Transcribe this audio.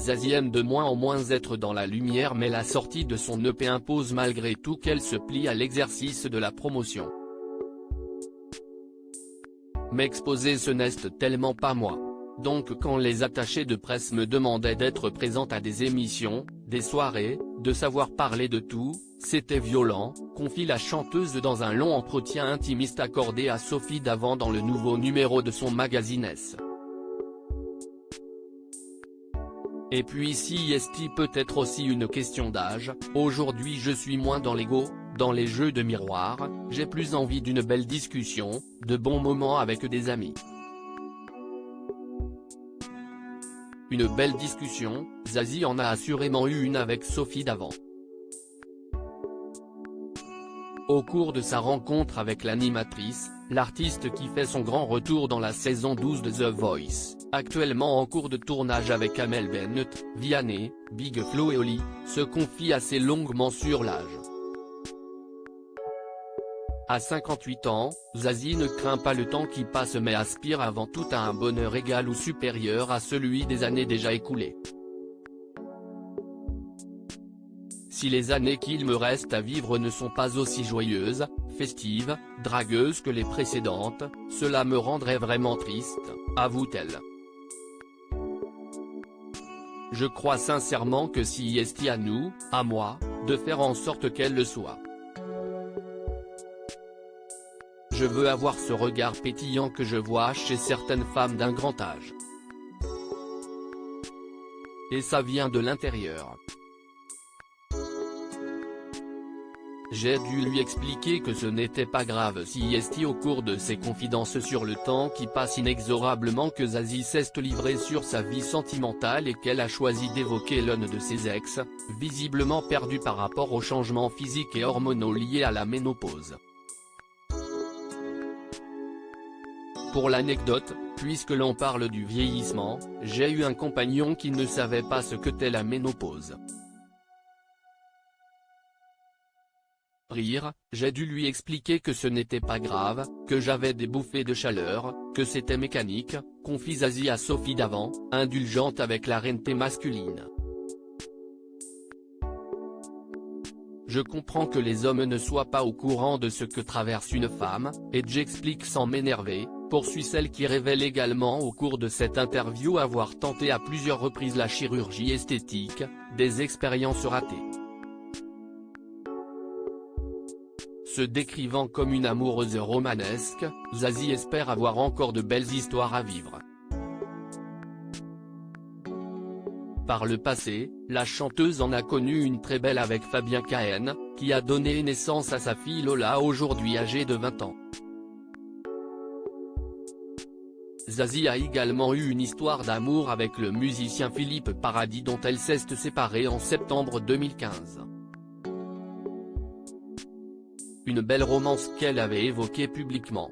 Zazie aime de moins en moins être dans la lumière, mais la sortie de son EP impose malgré tout qu'elle se plie à l'exercice de la promotion. M'exposer ce n'est tellement pas moi. Donc quand les attachés de presse me demandaient d'être présente à des émissions, des soirées, de savoir parler de tout, c'était violent, confie la chanteuse dans un long entretien intimiste accordé à Sophie Davant dans le nouveau numéro de son magazine S. Et puis si est peut-être aussi une question d'âge, aujourd'hui je suis moins dans l'ego, dans les jeux de miroir, j'ai plus envie d'une belle discussion, de bons moments avec des amis. Une belle discussion, Zazie en a assurément eu une avec Sophie Davant. Au cours de sa rencontre avec l'animatrice, l'artiste qui fait son grand retour dans la saison 12 de The Voice, actuellement en cours de tournage avec Amel Bennett, Vianney, Big Flo et Oli, se confie assez longuement sur l'âge. À 58 ans, Zazie ne craint pas le temps qui passe mais aspire avant tout à un bonheur égal ou supérieur à celui des années déjà écoulées. Si les années qu'il me reste à vivre ne sont pas aussi joyeuses, festives, dragueuses que les précédentes, cela me rendrait vraiment triste, avoue-t-elle. Je crois sincèrement que si est à nous, à moi, de faire en sorte qu'elle le soit. Je veux avoir ce regard pétillant que je vois chez certaines femmes d'un grand âge. Et ça vient de l'intérieur. J'ai dû lui expliquer que ce n'était pas grave si est au cours de ses confidences sur le temps qui passe inexorablement que Zazie s'est livrée sur sa vie sentimentale et qu'elle a choisi d'évoquer l'un de ses ex, visiblement perdu par rapport aux changements physiques et hormonaux liés à la ménopause. Pour l'anecdote, puisque l'on parle du vieillissement, j'ai eu un compagnon qui ne savait pas ce qu'était la ménopause. Rire, j'ai dû lui expliquer que ce n'était pas grave, que j'avais des bouffées de chaleur, que c'était mécanique, confie Zazie à Sophie Davant, indulgente avec la reine-té masculine. Je comprends que les hommes ne soient pas au courant de ce que traverse une femme, et j'explique sans m'énerver, poursuit celle qui révèle également au cours de cette interview avoir tenté à plusieurs reprises la chirurgie esthétique, des expériences ratées. Se décrivant comme une amoureuse romanesque, Zazie espère avoir encore de belles histoires à vivre. Par le passé, la chanteuse en a connu une très belle avec Fabien Cahen, qui a donné naissance à sa fille Lola aujourd'hui âgée de 20 ans. Zazie a également eu une histoire d'amour avec le musicien Philippe Paradis dont elle s'est séparée en septembre 2015. Une belle romance qu'elle avait évoquée publiquement.